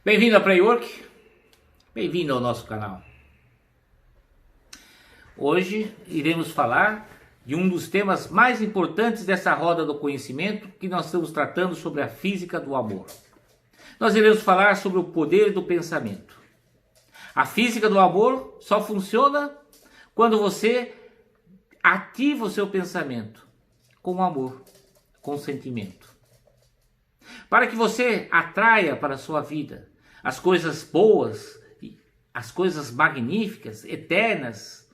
Bem-vindo a Playwork, bem-vindo ao nosso canal. Hoje iremos falar de um dos temas mais importantes dessa roda do conhecimento que nós estamos tratando sobre a física do amor. Nós iremos falar sobre o poder do pensamento. A física do amor só funciona quando você ativa o seu pensamento com amor, com sentimento. Para que você atraia para a sua vida as coisas boas, as coisas magníficas, eternas,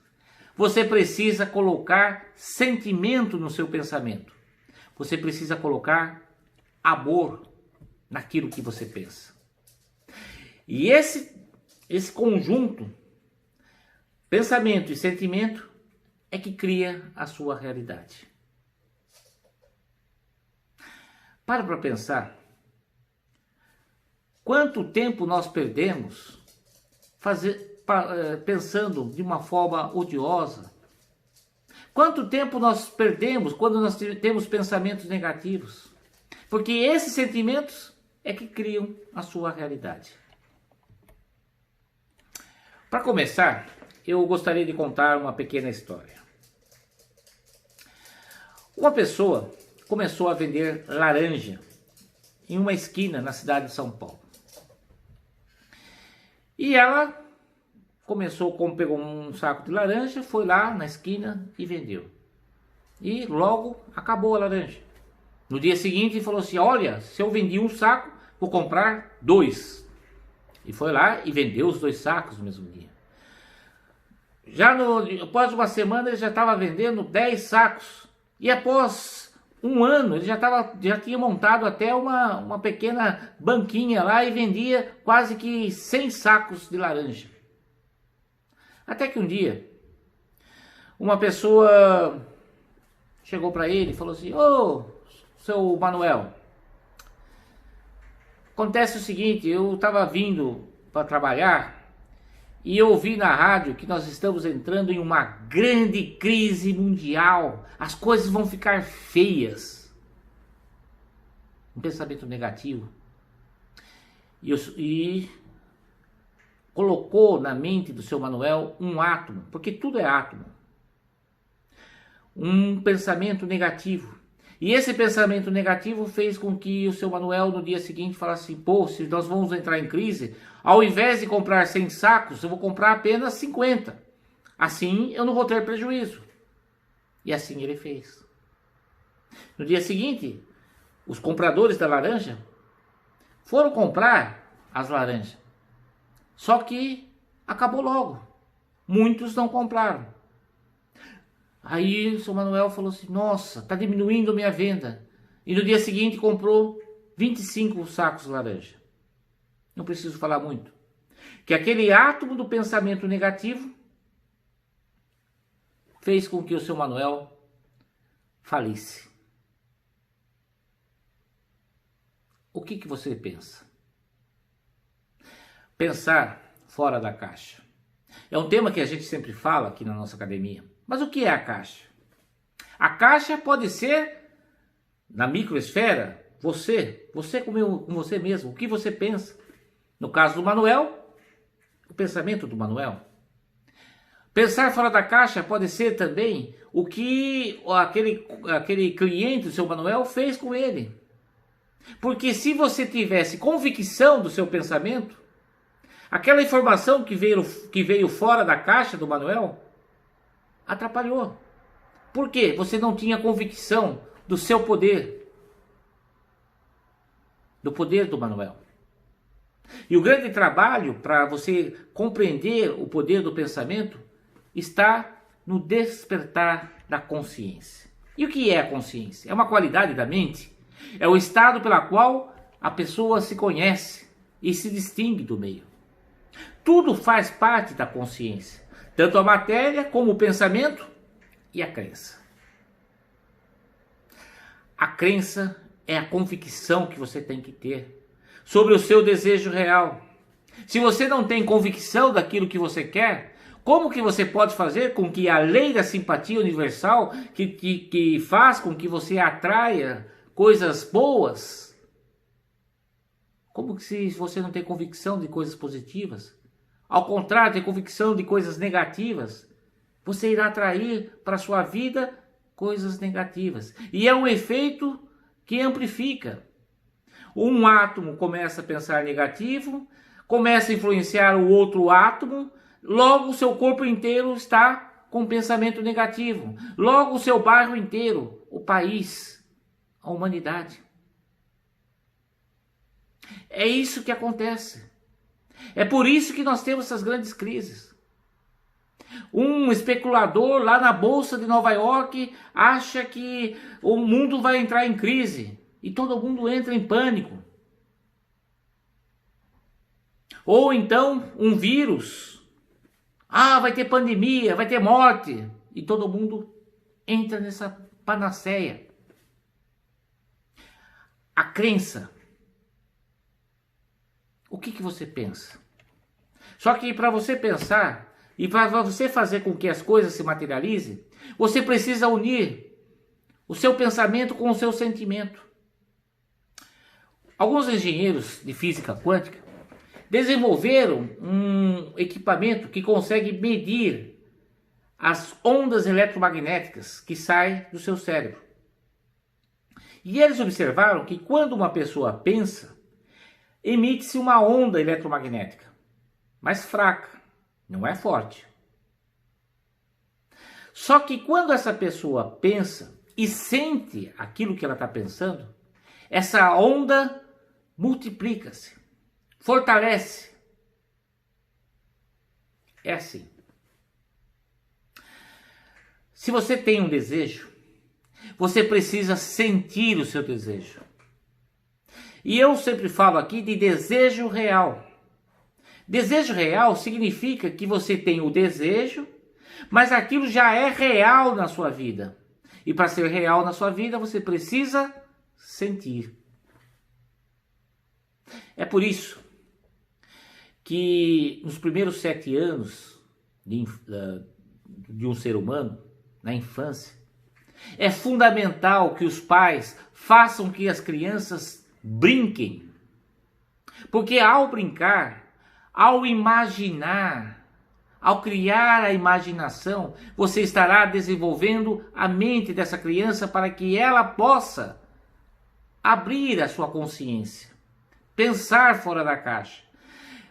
você precisa colocar sentimento no seu pensamento. Você precisa colocar amor naquilo que você pensa. E esse conjunto, pensamento e sentimento, é que cria a sua realidade. Para pensar. Quanto tempo nós perdemos pensando de uma forma odiosa? Quanto tempo nós perdemos quando nós temos pensamentos negativos? Porque esses sentimentos é que criam a sua realidade. Para começar, eu gostaria de contar uma pequena história. Uma pessoa começou a vender laranja em uma esquina na cidade de São Paulo. E ela pegou um saco de laranja, foi lá na esquina e vendeu. E logo acabou a laranja. No dia seguinte falou assim: olha, se eu vendi um saco, vou comprar 2. E foi lá e vendeu os 2 sacos no mesmo dia. Após uma semana ele já estava vendendo 10 sacos. E após um ano ele já tinha montado até uma pequena banquinha lá e vendia quase que 100 sacos de laranja. Até que um dia uma pessoa chegou para ele e falou assim: ô, seu Manuel, acontece o seguinte, eu estava vindo para trabalhar e eu ouvi na rádio que nós estamos entrando em uma grande crise mundial. As coisas vão ficar feias. Um pensamento negativo. E colocou na mente do seu Manuel um átomo, porque tudo é átomo. Um pensamento negativo. E esse pensamento negativo fez com que o seu Manuel no dia seguinte falasse assim: pô, se nós vamos entrar em crise, ao invés de comprar 100 sacos, eu vou comprar apenas 50. Assim eu não vou ter prejuízo. E assim ele fez. No dia seguinte, os compradores da laranja foram comprar as laranjas. Só que acabou logo. Muitos não compraram. Aí o seu Manuel falou assim: nossa, está diminuindo a minha venda. E no dia seguinte comprou 25 sacos de laranja. Não preciso falar muito. Que aquele átomo do pensamento negativo fez com que o seu Manuel falisse. O que você pensa? Pensar fora da caixa. É um tema que a gente sempre fala aqui na nossa academia. Mas o que é a caixa? A caixa pode ser, na microesfera, você com você mesmo, o que você pensa. No caso do Manuel, o pensamento do Manuel. Pensar fora da caixa pode ser também o que aquele cliente do seu Manuel fez com ele. Porque se você tivesse convicção do seu pensamento, aquela informação que veio fora da caixa do Manuel atrapalhou. Por quê? Você não tinha convicção do seu poder. Do poder do Manuel. E o grande trabalho para você compreender o poder do pensamento está no despertar da consciência. E o que é a consciência? É uma qualidade da mente. É o estado pela qual a pessoa se conhece e se distingue do meio. Tudo faz parte da consciência. Tanto a matéria como o pensamento e a crença. A crença é a convicção que você tem que ter sobre o seu desejo real. Se você não tem convicção daquilo que você quer, como que você pode fazer com que a lei da simpatia universal, que faz com que você atraia coisas boas, Como que se você não tem convicção de coisas positivas? Ao contrário, tem convicção de coisas negativas, você irá atrair para a sua vida coisas negativas. E é um efeito que amplifica. Um átomo começa a pensar negativo, começa a influenciar o outro átomo, logo o seu corpo inteiro está com pensamento negativo. Logo o seu bairro inteiro, o país, a humanidade. É isso que acontece. É por isso que nós temos essas grandes crises. Um especulador lá na Bolsa de Nova York acha que o mundo vai entrar em crise e todo mundo entra em pânico. Ou então um vírus. Vai ter pandemia, vai ter morte. E todo mundo entra nessa panaceia. A crença. O que você pensa? Só que para você pensar e para você fazer com que as coisas se materializem, você precisa unir o seu pensamento com o seu sentimento. Alguns engenheiros de física quântica desenvolveram um equipamento que consegue medir as ondas eletromagnéticas que saem do seu cérebro. E eles observaram que quando uma pessoa pensa, emite-se uma onda eletromagnética, mas fraca, não é forte. Só que quando essa pessoa pensa e sente aquilo que ela está pensando, essa onda multiplica-se, fortalece. É assim. Se você tem um desejo, você precisa sentir o seu desejo. E eu sempre falo aqui de desejo real. Desejo real significa que você tem o desejo, mas aquilo já é real na sua vida. E para ser real na sua vida, você precisa sentir. É por isso que nos primeiros 7 anos de um ser humano, na infância, é fundamental que os pais façam que as crianças brinquem. Porque ao brincar, ao imaginar, ao criar a imaginação, você estará desenvolvendo a mente dessa criança para que ela possa abrir a sua consciência, pensar fora da caixa.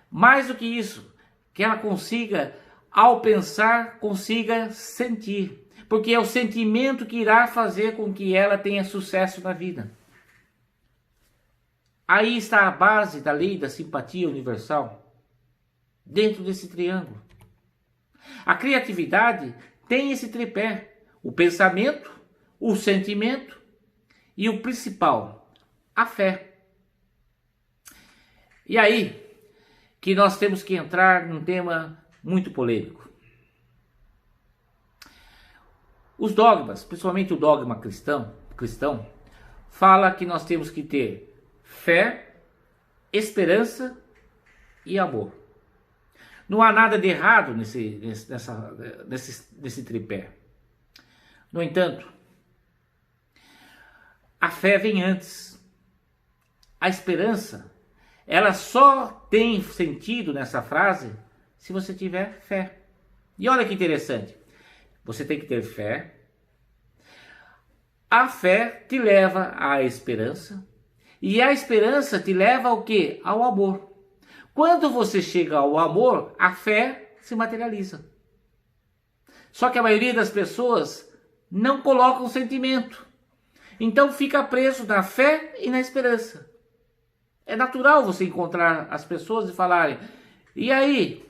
Mais do que isso, que ela consiga, ao pensar, consiga sentir. Porque é o sentimento que irá fazer com que ela tenha sucesso na vida. Aí está a base da lei da simpatia universal, dentro desse triângulo. A criatividade tem esse tripé, o pensamento, o sentimento e o principal, a fé. E aí que nós temos que entrar num tema muito polêmico. Os dogmas, principalmente o dogma cristão, fala que nós temos que ter fé, esperança e amor. Não há nada de errado nesse tripé. No entanto, a fé vem antes. A esperança, ela só tem sentido nessa frase se você tiver fé. E olha que interessante. Você tem que ter fé. A fé te leva à esperança. E a esperança te leva ao quê? Ao amor. Quando você chega ao amor, a fé se materializa. Só que a maioria das pessoas não colocam sentimento. Então fica preso na fé e na esperança. É natural você encontrar as pessoas e falarem: e aí?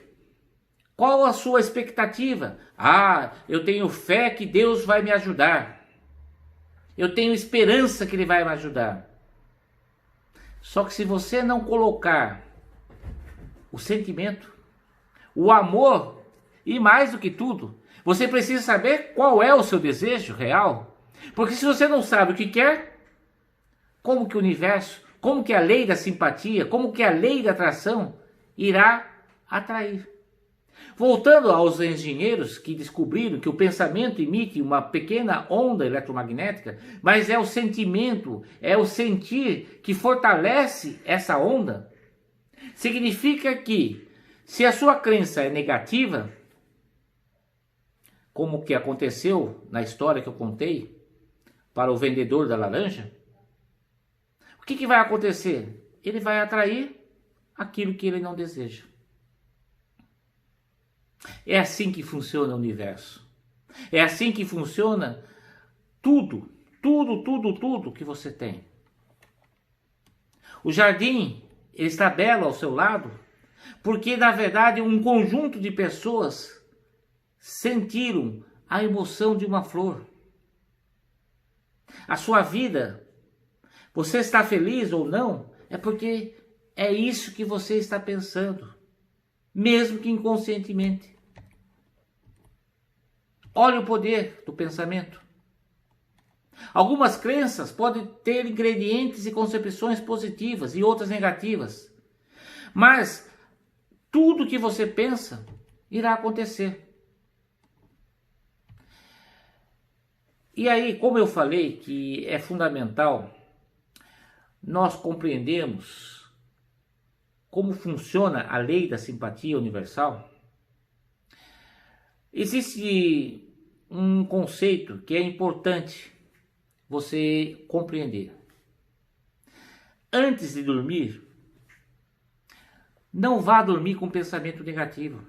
Qual a sua expectativa? Eu tenho fé que Deus vai me ajudar. Eu tenho esperança que Ele vai me ajudar. Só que se você não colocar o sentimento, o amor e mais do que tudo, você precisa saber qual é o seu desejo real. Porque se você não sabe o que quer, como que o universo, como que a lei da simpatia, como que a lei da atração irá atrair? Voltando aos engenheiros que descobriram que o pensamento emite uma pequena onda eletromagnética, mas é o sentimento, é o sentir que fortalece essa onda, significa que se a sua crença é negativa, como o que aconteceu na história que eu contei para o vendedor da laranja, o que vai acontecer? Ele vai atrair aquilo que ele não deseja. É assim que funciona o universo. É assim que funciona tudo que você tem. O jardim ele está belo ao seu lado, porque na verdade um conjunto de pessoas sentiram a emoção de uma flor. A sua vida, você está feliz ou não, é porque é isso que você está pensando, mesmo que inconscientemente. Olha o poder do pensamento. Algumas crenças podem ter ingredientes e concepções positivas e outras negativas, mas tudo que você pensa irá acontecer. E aí, como eu falei que é fundamental nós compreendermos como funciona a lei da simpatia universal, existe um conceito que é importante você compreender. Antes de dormir, não vá dormir com pensamento negativo.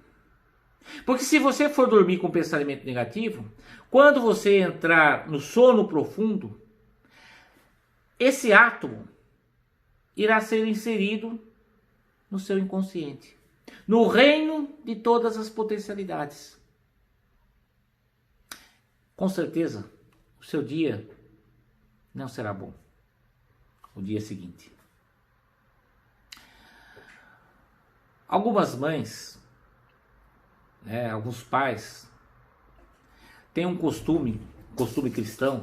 Porque se você for dormir com pensamento negativo, quando você entrar no sono profundo, esse átomo irá ser inserido no seu inconsciente, no reino de todas as potencialidades. Com certeza, o seu dia não será bom, o dia seguinte. Algumas mães, alguns pais, têm um costume cristão,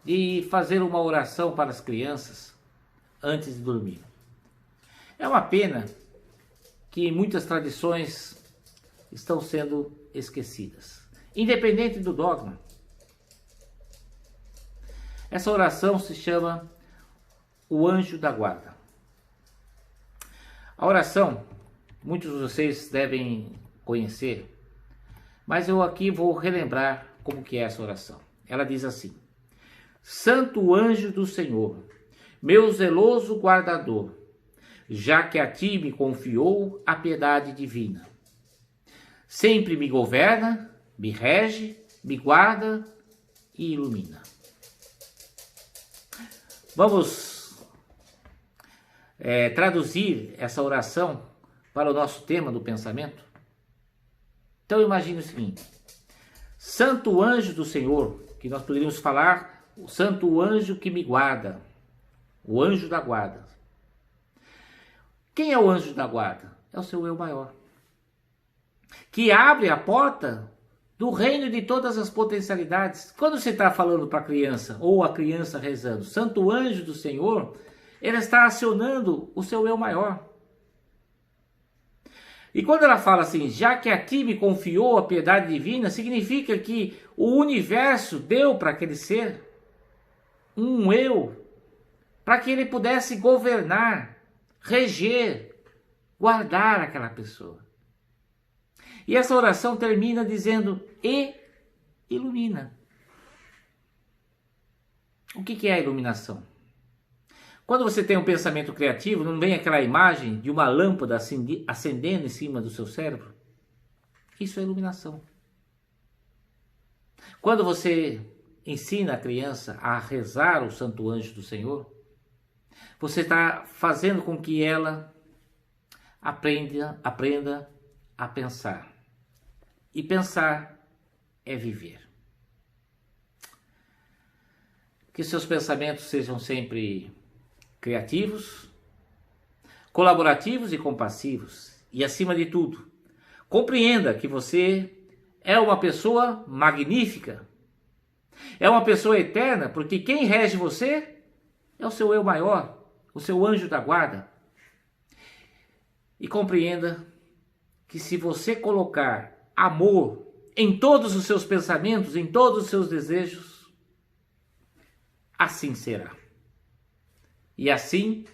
de fazer uma oração para as crianças antes de dormir. É uma pena que muitas tradições estão sendo esquecidas, independente do dogma. Essa oração se chama o anjo da guarda. A oração, muitos de vocês devem conhecer, mas eu aqui vou relembrar como que é essa oração. Ela diz assim: Santo anjo do Senhor, meu zeloso guardador, já que a ti me confiou a piedade divina, sempre me governa, me rege, me guarda e ilumina. Vamos traduzir essa oração para o nosso tema do pensamento? Então imagine o seguinte: Santo anjo do Senhor, que nós poderíamos falar, o santo anjo que me guarda, o anjo da guarda. Quem é o anjo da guarda? É o seu eu maior, que abre a porta do reino de todas as potencialidades. Quando você está falando para a criança, ou a criança rezando, Santo anjo do Senhor, ela está acionando o seu eu maior. E quando ela fala assim, já que a ti me confiou a piedade divina, significa que o universo deu para aquele ser um eu, para que ele pudesse governar, reger, guardar aquela pessoa. E essa oração termina dizendo, e ilumina. O que é a iluminação? Quando você tem um pensamento criativo, não vem aquela imagem de uma lâmpada acendendo em cima do seu cérebro? Isso é iluminação. Quando você ensina a criança a rezar o Santo Anjo do Senhor, você está fazendo com que ela aprenda a pensar. E pensar é viver. Que seus pensamentos sejam sempre criativos, colaborativos e compassivos. E acima de tudo, compreenda que você é uma pessoa magnífica. É uma pessoa eterna, porque quem rege você é o seu eu maior, o seu anjo da guarda. E compreenda que se você colocar amor em todos os seus pensamentos, em todos os seus desejos, assim será. E assim